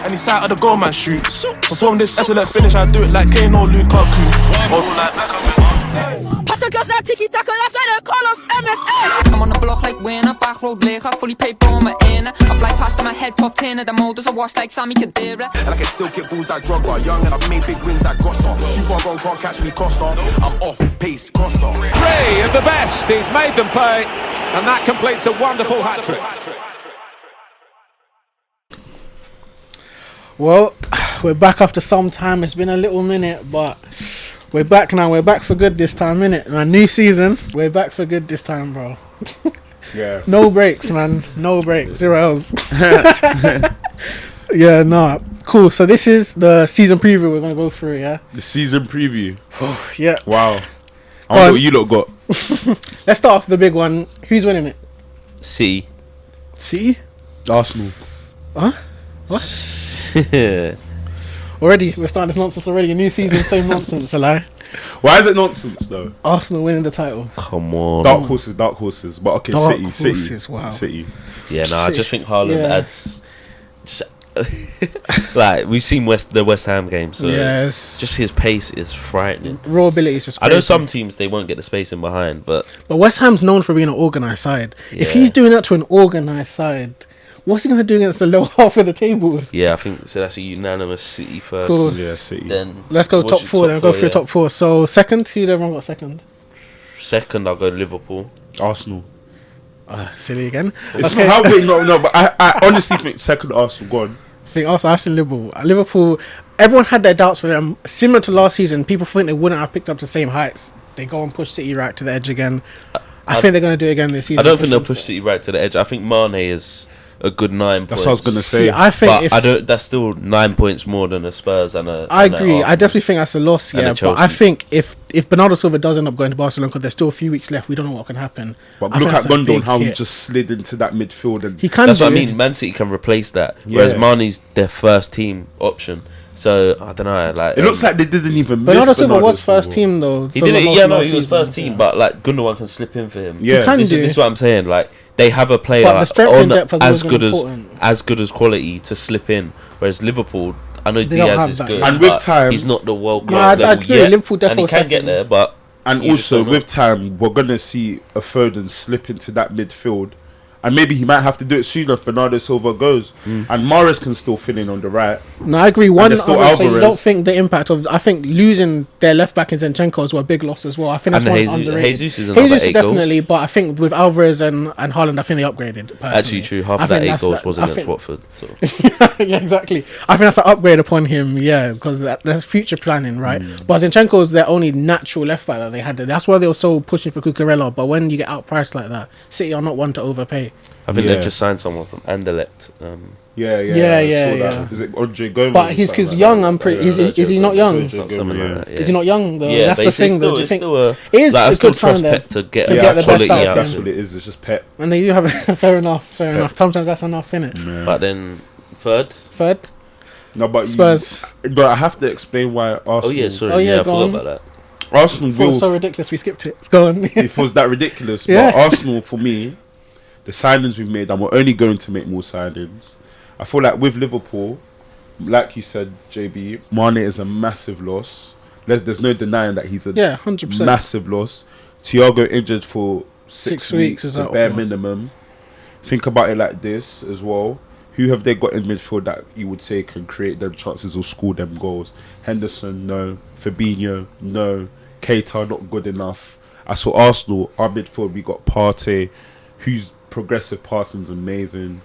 and he side of the goal man shoot. Perform this excellent finish, I do it like Kane or Lukaku. Or like Beckham. Pass the girls that tiki-taka, that's why they call us MSN. I'm on the block like winner, back road liquor, fully paid bro, I'm in. I fly past my head, top 10 of the models, I wash like Sammy Kadira. And I can still kick balls like Drogba, young and I've made big wins like Gossa. Too far gone, can't catch me, Costa. I'm off, pace, Costa. 3 of the best, he's made them pay, and that completes a wonderful hat-trick. Well, we're back after some time. It's been a little minute, but we're back now. We're back for good this time, innit? Man, new season. We're back for good this time, bro. Yeah. No breaks, man. No breaks. 0 else. Yeah, nah. Cool. So this is the season preview we're going to go through, yeah? The season preview. Oh, yeah. Wow. I wonder what you lot got. Let's start off with the big one. Who's winning it? C. C? Arsenal. Huh? What? Already, we're starting this nonsense already. A new season, same nonsense, a lie. Why is it nonsense though? Arsenal winning the title. Come on. Dark horses. But okay, Dark City. horses, wow. City. Yeah, no, I just think Haaland Yeah. adds. Like we've seen the West Ham game, so Yes. just his pace is frightening. Raw ability is just I crazy. know some teams they won't get the space in behind, but West Ham's known for being an organised side. If Yeah. he's doing that to an organised side, what's he going to do against the lower half of the table? yeah, I think so. That's a unanimous City first. Cool. Yeah, City. Then Let's go what's top your four, then go through yeah. top four. So second, who'd everyone got second? Second, I'll go Liverpool. Arsenal. Silly again. It's Okay. not how we no, but I honestly think second Arsenal gone. I think also I see Liverpool. Liverpool, everyone had their doubts for them. Similar to last season, people think they wouldn't have picked up the same heights. They go and push City right to the edge again. I think they're going to do it again this season. I don't think they'll push City right to the edge. I think Mane is a good 9 points. That's what I was gonna say. See, I think But if I don't. That's still 9 points more than the Spurs and a. I and a agree. I Arsenal. definitely think that's a loss, And yeah. a But I Chelsea. think if Bernardo Silva does end up going to Barcelona, because there's still a few weeks left, we don't know what can happen. But I look think at that's a Gundogan, big how he hit. just slid into that midfield and He can That's do what I it. mean. Man City can replace that, whereas Yeah. Mane's their first team option. So I don't know. Like it looks like they didn't even Bernardo miss Silva was Silva. first team though. he for didn't. the Yeah, most no, last he was season, first team, yeah. but like Gundogan can slip in for him. Yeah. He can This do. is what I'm saying. Like they have a player But the strength in on depth has always as been good important. as good as quality to slip in, whereas Liverpool. I know They don't Diaz have is that. good, And with but time- he's not the world No, class I level agree. yet. Liverpool and he definitely can get second. there, but And you just also don't know. with time, we're gonna see a Foden slip into that midfield, and maybe he might have to do it sooner if Bernardo Silva goes. And Mahrez can still fill in on the right. No, I agree. One, there's still other, so you Alvarez. don't think the impact of? I think losing their left back in Zinchenko was a big loss as well. I think that's And one Jesus- underrated. Jesus is another 8 goals. definitely, but I think with Alvarez and Haaland, I think they upgraded. Personally. Actually, true. Half I of that think 8 that's goals that- was I against think- Watford. So. Yeah, exactly. I think that's an upgrade upon him. Yeah, because that's future planning, right? Mm. But Zinchenko is their only natural left back that they had. That's why they were so pushing for Cucurella. But when you get outpriced like that, City are not one to overpay. I think Yeah. they've just signed someone from Anderlecht. Yeah. Yeah, I yeah, saw that. yeah. Is it Andre Gomez? But or he's something because like young. that? I'm pretty. Yeah, Is he not young? Sergio Something Gomez, like that. Yeah. Is he not young though? Yeah, That's but the it's thing though. still- Do you it's think still a- it is like, I a still good sign trust there? Pep to get to a get the best quality out of out him. of That's him. what it is. It's just Pep. And they do have fair enough. Sometimes that's enough, innit? But then third. Third, No, but Spurs. But I have to explain why Arsenal. Oh yeah, sorry. Oh, yeah, yeah, I go forgot on. about that. Arsenal Thought it will. was so ridiculous. We skipped it. Go on. It was that ridiculous. Yeah. But Arsenal, for me, the signings we've made, and we're only going to make more signings. I feel like with Liverpool, like you said, JB, Mane is a massive loss. There's no denying that he's a Yeah, 100%. massive loss. Thiago injured for 6 6 weeks, weeks is the out bare for- minimum. Think about it like this as well. Who have they got in midfield that you would say can create them chances or score them goals? Henderson, no. Fabinho, no. Keita, not good enough. As for Arsenal, our midfield, we got Partey, whose progressive passing's amazing.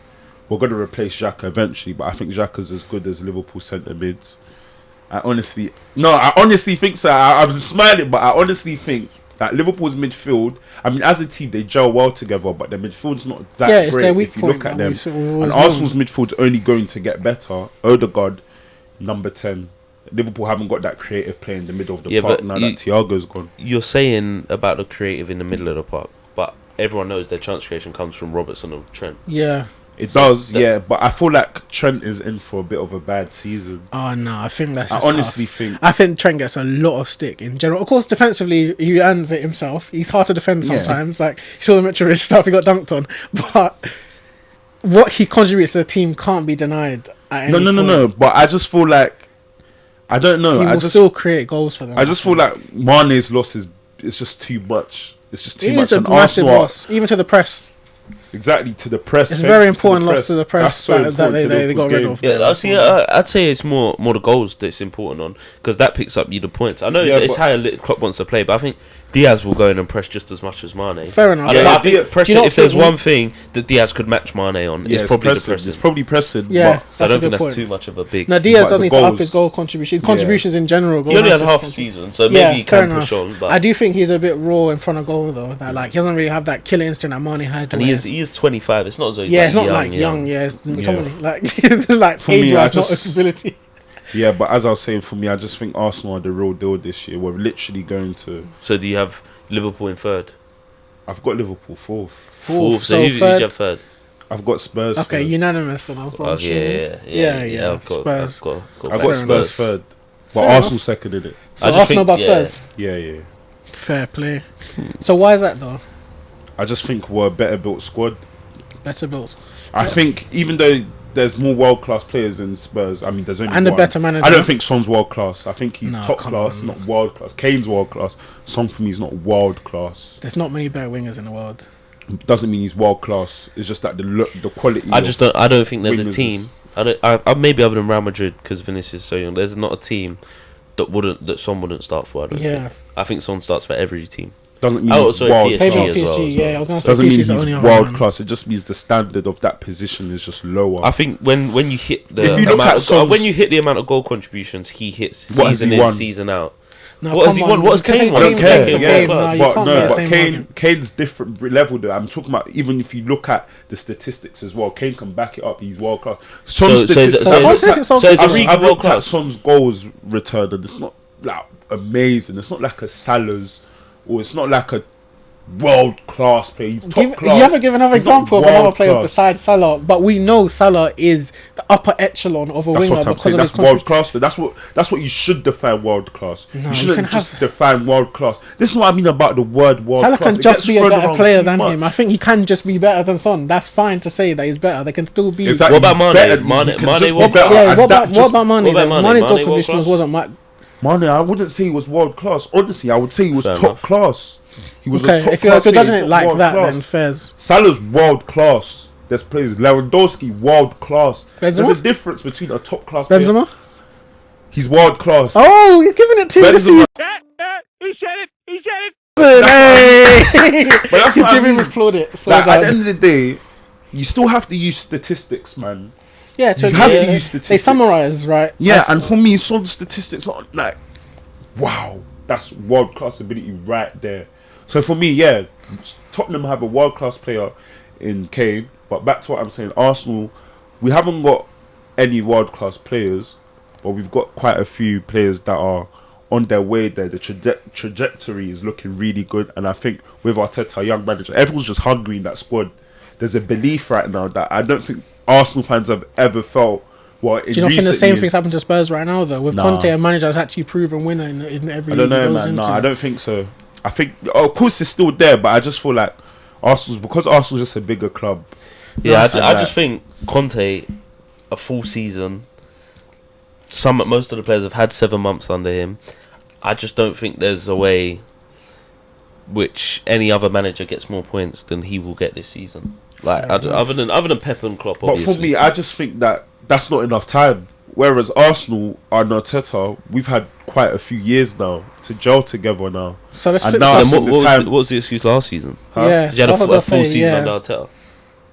We're going to replace Xhaka eventually, but I think Xhaka's as good as Liverpool centre mids. I honestly think so. I'm smiling, but I honestly think that Liverpool's midfield, I mean, as a team, they gel well together, but their midfield's not that Yeah, it's great their weak if you point look at that them. we've always And known. Arsenal's midfield's only going to get better. Odegaard, number 10. Liverpool haven't got that creative play in the middle of the Yeah, park but now that Thiago's gone. You're saying about the creative in the middle of the park, but everyone knows their chance creation comes from Robertson or Trent. Yeah. It does, yeah, but I feel like Trent is in for a bit of a bad season. Oh no, I think that's. I Just honestly tough. think. I think Trent gets a lot of stick in general. Of course, defensively, he earns it himself. He's hard to defend Yeah. sometimes. Like you saw the Mitrovic stuff, he got dunked on. But what he contributes to the team can't be denied. at any No. point. But I just feel like I don't know. He I will just still create goals for them. I just feel like Mane's loss is it's just too much. It's just too it much. is a And massive Arsenal are- loss, even to the press. Exactly, to the press. It's Thank very you important loss to the press That's so that important to they Liverpool's got rid game. of. Yeah, I see. I'd say it's more the goals that's important on, because that picks up you the points. I know Yeah, that it's but- how Klopp wants to play, but I think Diaz will go in and press just as much as Mane. Fair enough. I, don't Yeah, know, I think do pressure. you not If there's think- one thing that Diaz could match Mane on, Yeah, it's probably the pressing. pressing. It's probably pressing. Yeah, So I that's a don't good think that's point. too much of a big. Now Diaz But does the need to up goals- his goal contribution. Contributions in general. He only had goal half a assist season, so maybe he fair can push enough. on. But I do think he's a bit raw in front of goal though. That like he doesn't really have that killer instinct that Mane had. and he is 25. It's not as though he's Yeah, like it's not young, like young. Yeah, it's totally like like For me, age I wise, not just- ability. Yeah, but as I was saying, for me, I just think Arsenal are the real deal this year. We're literally going to. So do you have Liverpool in third? I've got Liverpool fourth. Fourth. So So who did you third. have third? I've got Spurs. Okay, third. unanimous. And I'll Oh, yeah. I've got Spurs. I've Fair got Fair Spurs enough. third, but Fair Arsenal second in it. So I just Arsenal think- above yeah. Spurs. Yeah. Fair play. So why is that though? I just think we're a better built squad. Better built. I think even though there's more world class players in Spurs, I mean, there's only And a one. better manager. I don't think Son's world class. I think he's No, top come class, on. not world class. Kane's world class. Son for me is not world class. There's not many better wingers in the world. Doesn't mean he's world class. It's just that the look, the quality. I just don't. I don't think there's a wingers team. is- I maybe other than Real Madrid, because Vinicius is so young. There's not a team that Son wouldn't start for. I don't Yeah. think. I think Son starts for every team. doesn't mean Oh, he's sorry, world PSG Maybe as class. well, PSG. as Yeah, well. I was gonna say Doesn't mean PSG is the he's only world one. class. It just means the standard of that position is just lower. I think when you hit the If you look amount at of, Son's- when you hit the amount of goal contributions he hits What has season he in won? season out. No, What has come he won? on, What has because Kane they won? I don't Kane care. for Kane, Kane. yeah, No, you but can't no, get the but same Kane, argument. Kane's different level though. I'm talking about even if you look at the statistics as well. Kane can back it up. He's world class. Son's So is it- statistics. so I've is looked it- at- so is I've- Origi I've world looked at class? Son's goals return, and it's not like amazing. It's not like a Salah's, or it's not like a world class player. He's top class. You haven't given another He's not example of another world player class. besides Salah, but we know Salah is the upper echelon of a That's winger what I'm because saying. of his That's world contribution. class. That's what you should define world class. No, you you shouldn't can just have- define world class. This is what I mean about the word world Salah class. can It just gets be a thrown better around player too than much. him. I think he can just be better than Son. That's fine to say that he's better. They can still be. Exactly. What about He's Mane? better. Mane- He can Mane just be world better. class? Yeah, And what that about just- what about Mane? what about Then? Mane? Mane's goal Mane conditionals world wasn't much. Mane, I wouldn't say he was world class. Honestly, I would say he was Fair top enough. class. He was a Okay, top if you're class player, judging he's it not like world that, class. then fairs. Salah's world class. There's players. Lewandowski, world class. Benzema? There's a difference between a top class player. Benzema. He's world class. Oh, you're giving it to him this Benzema. season. Hey! Hey! But that's He's what I giving mean. his plaudit. So Like, at the done. end of the day, you still have to use statistics, man. Yeah, you have to use they statistics. summarize, right? Yeah, That's- and for me, some statistics are like, wow, that's world class ability right there. So for me, yeah, Tottenham have a world class player in Kane, but back to what I'm saying, Arsenal, we haven't got any world class players, but we've got quite a few players that are on their way there. The trajectory is looking really good, and I think with Arteta, young manager, everyone's just hungry in that squad. There's a belief right now that I don't think Arsenal fans have ever felt. Well, Do you not think the same thing's happened to Spurs right now, though? With Nah. Conte, a manager that's actually proven winner in every I don't league he know, goes man. No, into. I don't think so. I think, of course, it's still there, but I just feel like because Arsenal's just a bigger club. Yeah, And I like- just think Conte, a full season. Most of the players have had 7 months under him. I just don't think there's a way which any other manager gets more points than he will get this season. Like other than Pep and Klopp, But obviously. for me, I just think that that's not enough time. Whereas Arsenal and Arteta, we've had quite a few years now to gel together now. So let's And flip now that. I then think the time- what was the excuse last season? Huh? Yeah, You had a that's what full they'll say, season yeah. under Arteta.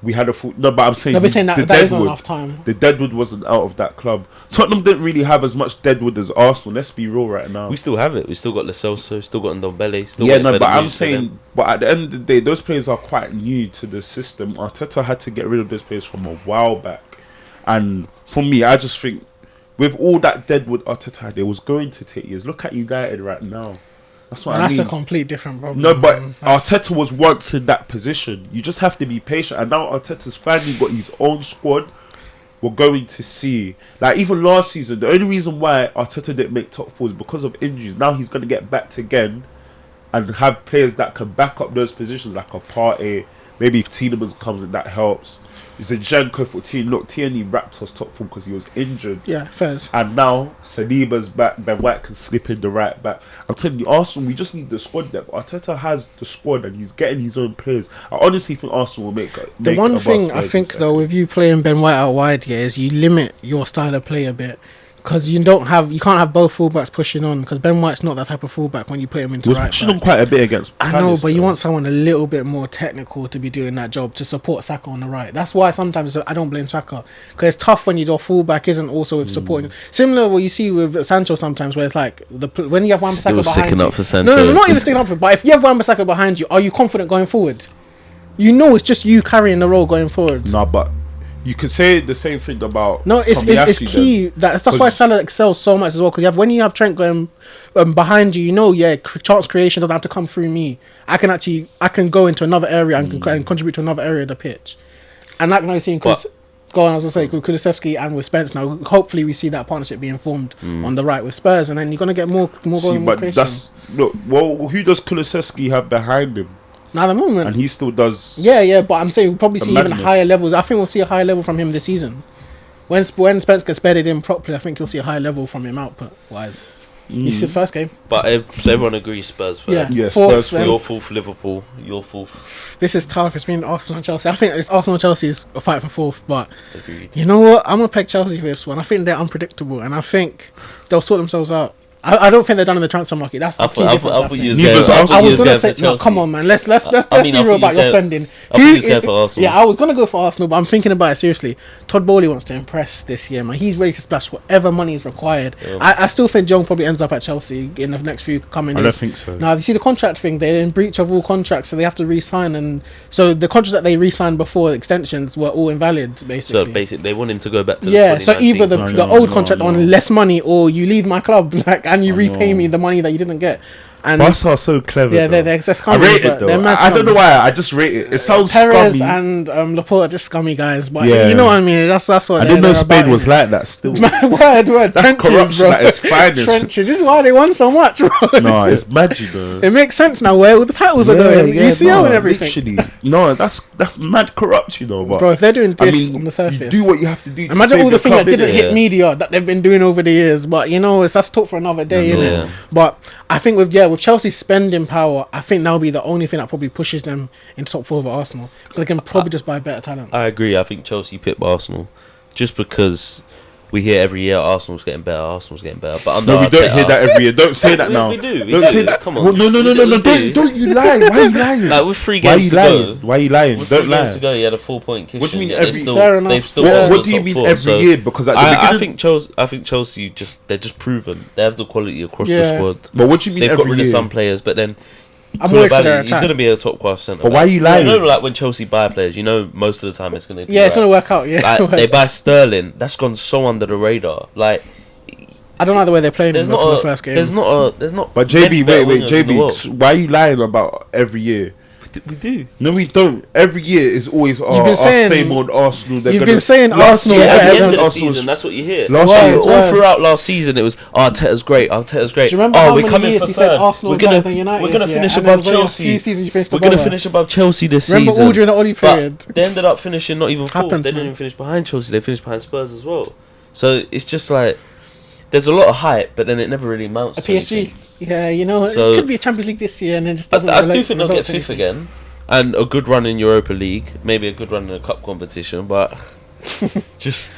We had a full... No, but I'm saying They'll be saying that the that isn't Deadwood, enough time. the Deadwood wasn't out of that club. Tottenham didn't really have as much Deadwood as Arsenal. Let's be real right now. We still have it. We still got Lo Celso, still got Ndombele, still Yeah, got no, but I'm Federico, saying, but at the end of the day, those players are quite new to the system. Arteta had to get rid of those players from a while back, and for me, I just think with all that Deadwood Arteta had, it was going to take years. Look at United right now. That's what And I that's mean. a complete different problem. No, but man. That's- Arteta was once in that position. You just have to be patient, and now Arteta's finally got his own squad. We're going to see, like even last season, the only reason why Arteta didn't make top four is because of injuries. Now he's going to get backed again, and have players that can back up those positions, like a Partey, Maybe if Tielemans comes in, that helps. Zinchenko for T. Look, Tierney wrapped us top form because he was injured. Yeah, fairs. And now Saliba's back. Ben White can slip in the right back. I'm telling you, Arsenal, we just need the squad depth. Arteta has the squad and he's getting his own players. I honestly think Arsenal will make The one thing I think second. though with you playing Ben White out wide, yeah, is you limit your style of play a bit. Because you can't have both fullbacks pushing on. Because Ben White's not that type of fullback when you put him into He was right pushing back. on quite a bit against I Palace, know, but you though. want someone a little bit more technical to be doing that job to support Saka on the right. That's why sometimes I don't blame Saka, because it's tough when your fullback isn't also with supporting. Similar to what you see with Sancho sometimes, where it's like when you have Wan-Bissaka Still behind sticking you. up for Sancho. No, not even sticking up for. But if you have Wan-Bissaka behind you, are you confident going forward? You know, it's just you carrying the role going forward. No, but you could say the same thing about No, it's Tomiyasu key. then. That's why Salah excels so much as well. Because when you have Trent going behind you, chance creation doesn't have to come through me. I can go into another area and can contribute to another area of the pitch. And like I seen, go on, I was gonna say with Kulusevski and with Spence now. Hopefully, we see that partnership being formed on the right with Spurs, and then you're gonna get more goals and more creation. Who does Kulusevski have behind him? Now at the moment, And he still does. yeah, but I'm saying we'll probably see even madness. higher levels. I think we'll see a higher level from him this season. When Spence gets bedded in properly, I think you'll see a higher level from him output wise. You see the first game. But so everyone agrees Spurs first. Yeah, Fourth, Spurs. then. Your fourth, Liverpool. Your fourth. This is tough. It's been Arsenal and Chelsea. I think it's Arsenal and Chelsea's a fight for fourth, but Agreed. you know what? I'm gonna peg Chelsea for this one. I think they're unpredictable, and I think they'll sort themselves out. I don't think they're done in the transfer market. That's the I key thought difference. I you think. was Neither going- is I Arsenal. thought I you was was gonna going say for no. Chelsea. Come on, man. Let's I be mean, I real thought about you your was spending. I thought you was going for Arsenal. Yeah, I was gonna go for Arsenal, but I'm thinking about it seriously. Todd Bowley wants to impress this year, man. He's ready to splash whatever money is required. I still think Jong probably ends up at Chelsea in the next few coming I days. don't think so. Now you see the contract thing; they're in breach of all contracts, so they have to re-sign, and so the contracts that they re-signed before extensions were all invalid, basically. So basically, they want him to go back to Yeah, the so either the, 2019. No, old no, contract no. on less money, or you leave my club and you repay me the money that you didn't get. And Barca are so clever. yeah, though. they're I scummy. rate but it though. they're mad I don't know scummy. why. I just rate it. It sounds Perez scummy. and Laporte are just scummy guys, but Yeah. you know what I mean. That's what I they're- didn't know they're Spain about, was innit? like that. Still, word. That's Trenches, corruption bro. at its finest. Trenches. This is why they won so much, bro. no, it's magic though. It makes sense now where all the titles are going. UCL and everything. Literally. No, that's mad corrupt, you know. But Bro, if they're doing this I mean, on the surface, you do what you have to do. To imagine save all the your things that club, didn't innit? hit Yeah. media that they've been doing over the years. But it's that's talk for another day, innit? Yeah. But I think with Chelsea's spending power, I think that'll be the only thing that probably pushes them into top four over Arsenal, because they can probably just buy better talent. I agree. I think Chelsea pip Arsenal, just because we hear every year Arsenal's getting better. But under No, we don't Arteta- hear that every year. Don't say that We- now. we do, we Don't do. say that. Come on. Well, no. We do. Don't you lie. Why are you lying? Like with 3 Why are games you to lying? go. Why are you lying? With Don't 3 lie. games to go, he had a 4-point cushion. What do you mean yet every- Fair enough. They've still What- got What the do you top mean four, every so year? Because at the I beginning, think Chelsea they're just proven they have the quality across the Yeah. squad. but what do you mean They've got every rid of year? some players, but then I'm worried for their Koulibaly, he's attack. going to be a top class centre. But why are you lying? You know, like when Chelsea buy players, most of the time it's going to be. Yeah, it's right. gonna work out. Yeah, Like, they buy Sterling, that's gone so under the radar. Like I don't like the way they're playing there's him for not the first game. there's not. But many JB, better wait, wingers in the world. JB, why are you lying about every year? We do. No, we don't. Every year is always You've been our saying- same old Arsenal. They're you've gonna- been saying last Arsenal year, At the better end than of the Arsenal was- season, that's what you hear. Last Well, year, All well- throughout last season, it was Arteta's great. Do you remember Oh, how we're many coming years for he said third. Arsenal We're better gonna than United? we're gonna yeah? finish And then above there's only a Chelsea. few seasons you finished We're gonna above finish us. above Chelsea this Remember season. all during the Oli period? But they ended up finishing not even fourth. Happens, They didn't man. even finish behind Chelsea. They finished behind Spurs as well. So it's just like there's a lot of hype, but then it never really amounts A to PSG. anything. Yeah, So- it could be a Champions League this year, and then just doesn't. I do relate- think they'll result get to fifth anything. again, and a good run in Europa League, maybe a good run in a cup competition, but they'll just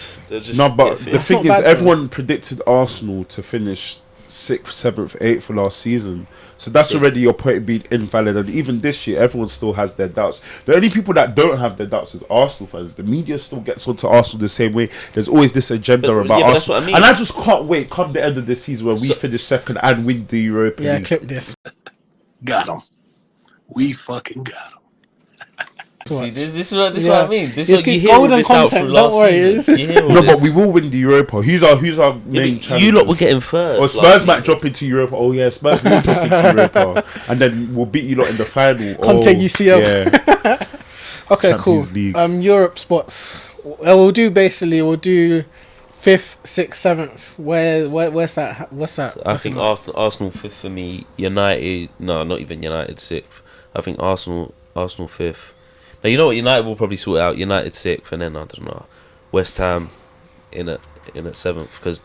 No, but get the fifth. thing not is, bad, though. everyone predicted Arsenal to finish 6th, 7th, 8th for last season. So that's already your point being invalid. And even this year, everyone still has their doubts. The only people that don't have their doubts is Arsenal fans. The media still gets onto Arsenal the same way. There's always this agenda But- about yeah, but that's Arsenal. what I mean. And I just can't wait come the end of this season when we So- finish second and win the Europa Yeah, League. clip this. Got him. We fucking got him. See, this is what Yeah. I mean. This is It's what you good hear with golden this out content, through don't last worry, season. You hear all No, this. but we will win the Europa. Who's our Yeah, main but challenge? you lot were getting first. Or last Spurs might season. drop into Europa. Oh yeah, Spurs will drop into Europa, and then we'll beat you lot in the final. Conte UCL. Yeah, Okay, Champions cool. League. Europe spots. We'll do 5th, 6th, 7th. Where's that? What's that? I think Arsenal fifth for me. United, no, not even United sixth. I think Arsenal fifth. Now, you know what? United will probably sort it out. United 6th, and then I don't know, West Ham in at 7th, because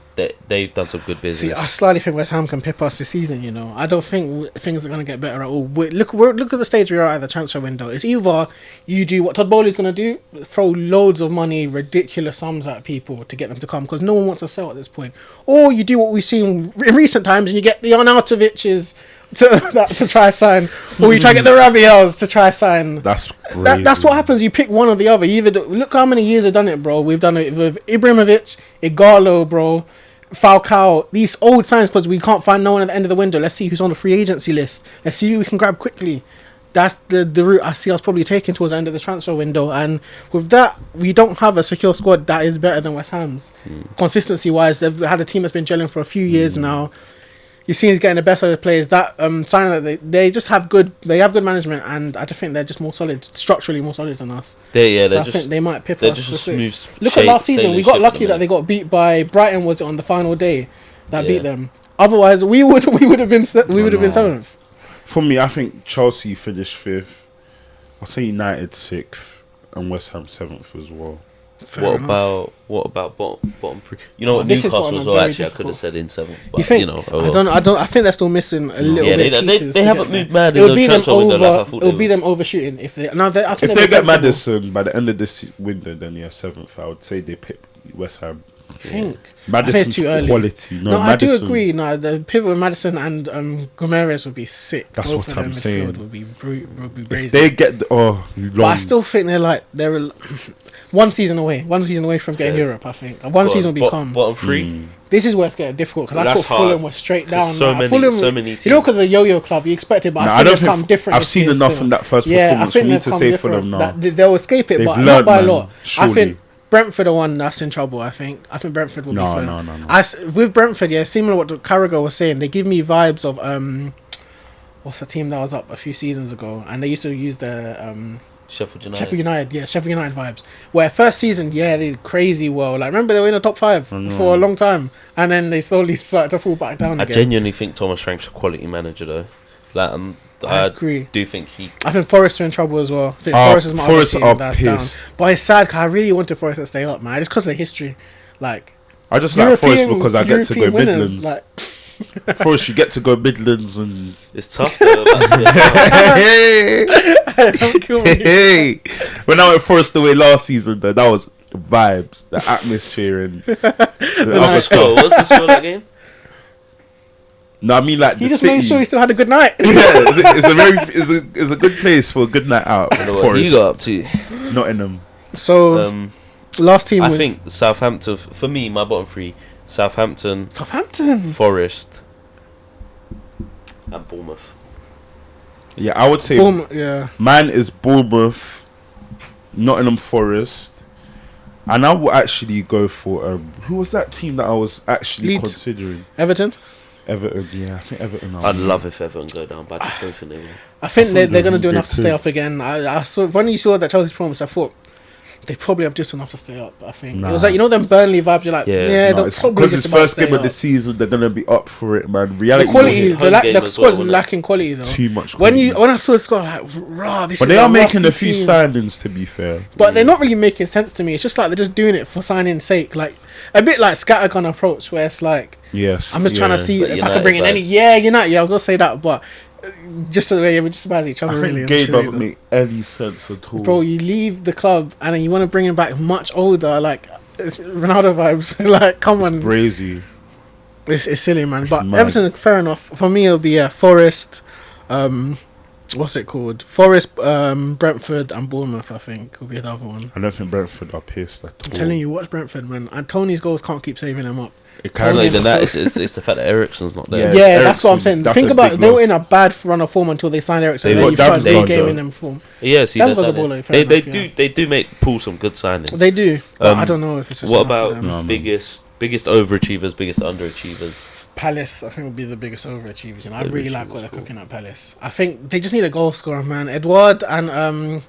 they've done some good business. See, I slightly think West Ham can pip us this season. You know, I don't think things are going to get better at all. Look at the stage we are at the transfer window. It's either you do what Todd Bowley's going to do, throw loads of money, ridiculous sums at people to get them to come, because no one wants to sell at this point, or you do what we've seen in recent times and you get the Arnautovic's to try sign, or you try to get the Rabiels to try sign. That's crazy. That's what happens. You pick one or the other. You either look how many years we've done it, bro. We've done it with Ibrahimovic, Igalo, bro, Falcao. These old signs, because we can't find no one at the end of the window. Let's see who's on the free agency list. Let's see who we can grab quickly. That's the route I see us probably taking towards the end of the transfer window. And with that, we don't have a secure squad that is better than West Ham's. Consistency wise, they've had a team that's been gelling for a few years now. You see, he's getting the best of the players. That sign that they just have good. They have good management, and I just think they're just more solid, structurally more solid than us. I think they might pip they're us. just a smooth Look at last season. We got lucky that they got beat by Brighton. Was it on the final day that beat them? Otherwise, we would have been 7th. For me, I think Chelsea finished 5th. I'll say United 6th and West Ham 7th as well. What about bottom 3? You know what, This is Newcastle what as I'm well. very Actually, I could have difficult. said in 7th. But, You think? You know, I don't. I think they're still missing a little bit. They haven't moved mad in the transfer window like I thought. It would be them overshooting if they. No, I think If they get Maddison by the end of this window, then 7th. I would say they pick West Ham. I think Madison's it's too early. quality. No, I do Maddison, agree. No, the pivot with Madison and Gomes would be sick. That's Both what of them I'm midfield saying. Would be crazy. If they get But I still think they're one season away from getting Europe. I think one season will be calm. Bottom 3. This is where it's getting difficult, because I That's thought Fulham hard. was straight down. So Like, many teams. You know, because the yo-yo club, you expect it, but Nah, I think they've come different. I've this seen year enough still. from that first Yeah, performance I think for me they've to come say different. Fulham now. They'll escape it, They've but learned, not by a man, lot. surely. I think Brentford are one that's in trouble. I think Brentford will be fine. No. With Brentford, yeah, similar to what Carragher was saying, they give me vibes of what's the team that was up a few seasons ago, and they used to use the Sheffield United. Sheffield United vibes. Where first season, they did crazy well. Like, remember, they were in the top 5 for a long time, and then they slowly started to fall back down I again. genuinely think Thomas Frank's a quality manager, though. Like, I agree. Do think I think Forest are in trouble as well. I think Forest is my other team that's pissed. down. But it's sad, because I really wanted Forest to stay up, man. It's because of the history. Like, I just like Forest because I get to go European winners, Midlands. like, Forest, you get to go Midlands and it's tough, though. don't kill me. hey. When I went Forest away last season, though, that was the vibes, the atmosphere, and the other stuff. What's the score of that game? No, I mean like He the just city. made sure he still had a good night. Yeah, it's a good place for a good night out. I don't know what Forest, you got up to. Nottingham. So, last team I think Southampton, for me, my bottom 3, Southampton, Forest, and Bournemouth. Yeah, I would say mine is Bournemouth, Nottingham Forest, and I will actually go for who was that team that I was actually Leeds. considering? Everton, yeah, I think Everton. I'd love if Everton go down, but I just don't think they will. I think they're going to do they're enough to too. stay up again. I saw when you saw that Chelsea performance, I thought they probably have just enough to stay up. I think it was like, you know, them Burnley vibes. You're like, they'll it's probably because just it's about first stay game of up. the season. They're gonna be up for it, man. Reality, The quality, Home game the as squad's well, lacking quality though. too much. When Quality. I saw the squad, I was like, rah, this But is they are a making a rusty few team. signings, to be fair. But they're not really making sense to me. It's just like they're just doing it for signing's sake. Like a bit like scattergun approach, where it's like, Yes, I'm just trying to see But if I United can bring in any. vibes. Yeah, United. Yeah, I was gonna say that, but just the way we're just about each other. I Really, think Gay I'm sure doesn't make any sense at all. Bro, you leave the club and then you want to bring him back much older, like it's Ronaldo vibes. Like, come on, Crazy. it's silly, man. But mad. Everton, fair enough. For me, it'll be Forest. What's it called? Forest, Brentford, and Bournemouth. I think will be the other one. I don't think Brentford are pissed at all. I'm telling you, watch Brentford, man. And Tony's goals can't keep saving them up. It It's not can't even that. It's the fact that Ericsson's not there. Yeah, Yeah, that's what I'm Eriksen, saying. that's Think a about big it. They were loss. in a bad run of form until they signed Eriksen. They Then got you start damaged, regaining though. them form. Yeah, see, That that's was a how baller, fair they enough, do make pull some good signings. They do. But I Um, don't know if it's just What enough for about them. No, man. biggest overachievers, biggest underachievers? Palace, I think, would be the biggest overachievers. You know, I really like what they're Overachievers, cooking at Palace. I think they just need a goal scorer, man. Edouard and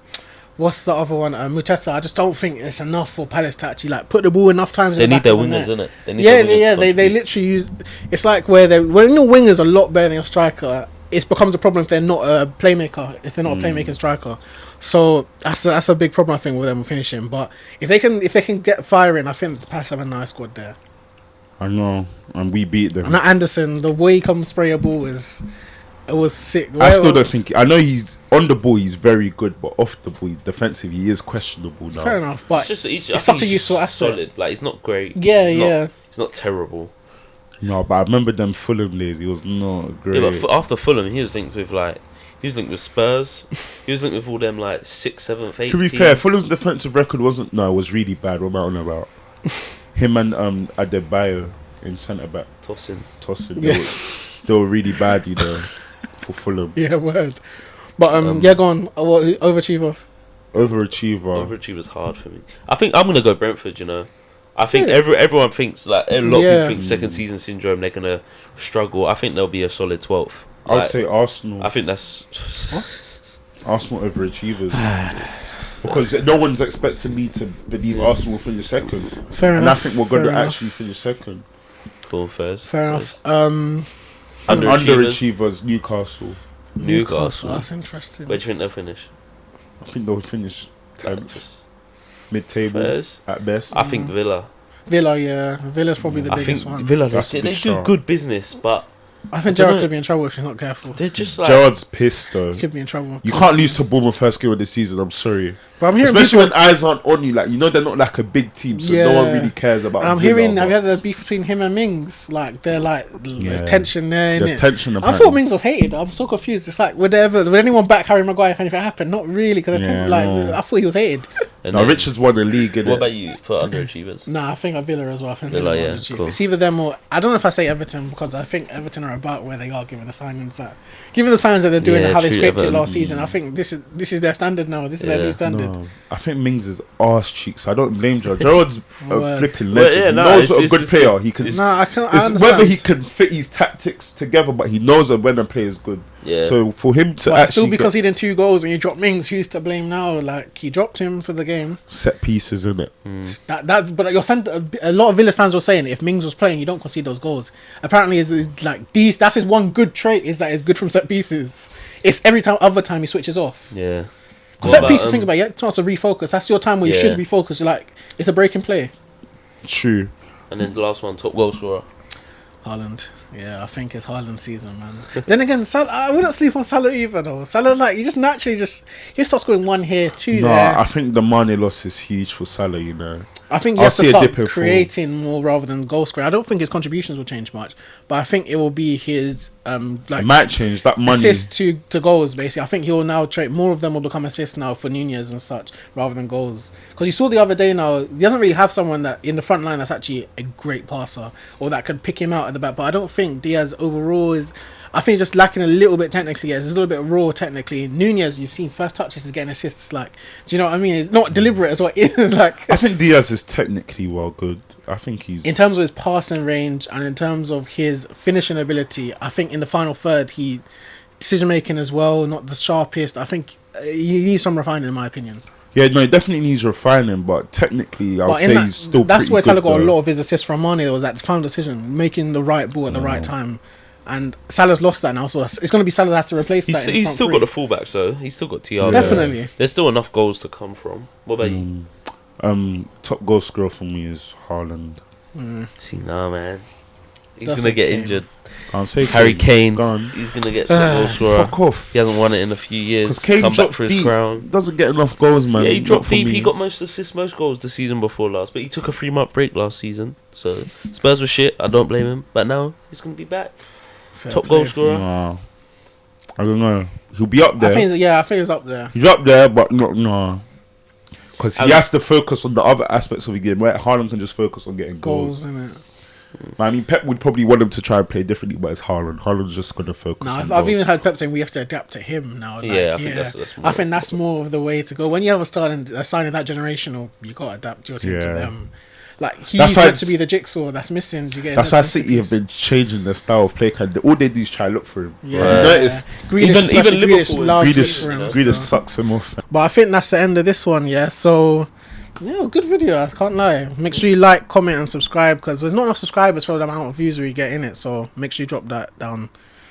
what's the other one? Muteta. I just don't think it's enough for Palace to actually like put the ball enough times. They in the need back their of the wingers, net. innit? They need Yeah, their wingers yeah. to They contribute. literally use. It's like when your wingers are a lot better than your striker. it becomes a problem if they're not a playmaker, if they're not a playmaking striker. So that's a big problem I think with them finishing. But if they can get firing, I think the Palace have a nice squad there. I know, and we beat them. And that Anderson, the way he comes spray a ball it was sick. I still don't think. I know he's on the ball. He's very good, but off the ball, defensive, he is questionable now. Fair enough, but It's such a useful asset. Solid. Like, he's not great. Yeah, He's not terrible. No, but I remember them Fulham days. He was not great. Yeah, but after Fulham, he was linked with Spurs. He was linked with all them like 6th, 7th, 8th. To be teams. fair, Fulham's defensive record wasn't. No, it was really bad. What am I on about? Him and Adebayo in centre back tossing. Yeah. They were really bad, for Fulham. Yeah, word. But go on. Overachiever. Overachiever's hard for me. I think I'm gonna go Brentford. I think everyone thinks like a lot of people think second season syndrome. They're gonna struggle. I think they'll be a solid 12th. I would say Arsenal. I think that's Arsenal overachievers. Because no one's expecting me to believe Arsenal will finish second. Fair enough. And I think we're going to actually finish second. Cool, fair enough. Underachievers, Newcastle. That's interesting. Where do you think they'll finish? I think they'll finish 10th. Mid-table at best. I think Villa. Villa's probably the biggest one. Villa, That's a they big do shout. good business, but I think Gerrard could be in trouble if he's not careful. they're just like Gerard's pissed though. He could be in trouble. You can't lose to Bournemouth first game of the season. I'm sorry, But I'm hearing especially people, when eyes aren't on you. Like they're not like a big team, so no one really cares about. And I'm Villa, hearing, have but you had the beef between him and Mings? Like there's tension there. There's innit? tension. I Apparently. thought Mings was hated. I'm so confused. It's like would anyone back Harry Maguire if anything happened? Not really, because no. I thought he was hated. No, Richards won the league. What about you for underachievers? Nah, I think Villa as well. I think Villa, Villa yeah, chief. cool. It's either them or I don't know if I say Everton because I think Everton are about where they are given the signings that they're doing and how they true, scraped it Everton. last season. I think this is their standard now. This is their new standard. No, I think Mings is arse cheeks. I don't blame Gerard. Gerard's a Word. flipping Well, legend. yeah, He no, knows it's- what a good it's- player. He can. No, I can't. I It's understand. whether he can fit his tactics together, but he knows that when a player is good. Yeah. So for him to But actually still, because he did 2 goals and you dropped Mings, who's to blame now? Like he dropped him for the game. set pieces in it. But your a lot of Villa fans were saying if Mings was playing, you don't concede those goals. Apparently, it's like that's his one good trait is that he's good from set pieces. It's every other time he switches off. Yeah. Set pieces, think about it. Chance to refocus. That's your time where you Yeah. should be focused. Like it's a break and play. True. And then the last one, top goal scorer. Haaland. Yeah, I think it's Haaland season, man. Then again, I wouldn't sleep on Salah either, though. Salah, like, you just naturally he starts scoring 1 here, 2 No, there. I think the Mane loss is huge for Salah. I think you I'll have to see a dip start in creating more rather than goal scoring. I don't think his contributions will change much, but I think it will be his It might change that money. assists to goals. Basically, I think he'll now trade more of them will become assists now for Nunez and such rather than goals. Because you saw the other day now, he doesn't really have someone that in the front line that's actually a great passer or that could pick him out at the back. But I don't think Diaz overall is. I think he's just lacking a little bit technically. It's a little bit raw technically. Nunez, you've seen first touches is getting assists. Like, do you know what I mean? It's not deliberate as well. Like, I think Diaz is technically well good. I think he's in terms of his passing range and in terms of his finishing ability, I think in the final third, decision making as well, not the sharpest. I think he needs some refining, in my opinion. Yeah, no, he definitely needs refining, but technically, I would say he's still that's pretty where Salah good, got a though. lot of his assists from Mane. Was that final decision, making the right ball at the right time, and Salah's lost that now. So it's going to be Salah that has to replace that. He's still got the fullbacks though. He's still got Thiago. Definitely. There's still enough goals to come from. What about you? Top goal scorer for me is Haaland. See, nah, man. He's That's gonna get Kane. injured. Can't say Harry Kane. Gone. He's gonna get top goal scorer. Fuck off. He hasn't won it in a few years. Because Kane Come back drops for his deep. crown. Doesn't get enough goals, man. Yeah, he Not dropped for deep. me. He got most assists, most goals the season before last, but he took a 3-month break last season. So Spurs were shit. I don't blame him. But now he's gonna be back. Top goal scorer. Nah. I don't know. He'll be up there. I think he's up there. He's up there, but no. Because he has to focus on the other aspects of the game, where Haaland can just focus on getting goals. Goals, innit? I mean, Pep would probably want him to try and play differently, but it's Haaland. Haaland's just going to focus No, on I've goals. even heard Pep saying we have to adapt to him now. Like, Yeah, I think that's more- I think that's more of the way to go. When you have a signing that generational, you got to adapt your team to Yeah. them. Like That's he's why meant to be the jigsaw that's missing. You get That's why City have been changing their style of play. All they do is try to look for him. Yeah. You notice Even Liverpool, loves Grealish, for him Grealish still. sucks him off. But I think that's the end of this one, yeah. So, yeah, good video. I can't lie. Make sure you like, comment, and subscribe because there's not enough subscribers for the amount of views we get in it. So make sure you drop that down.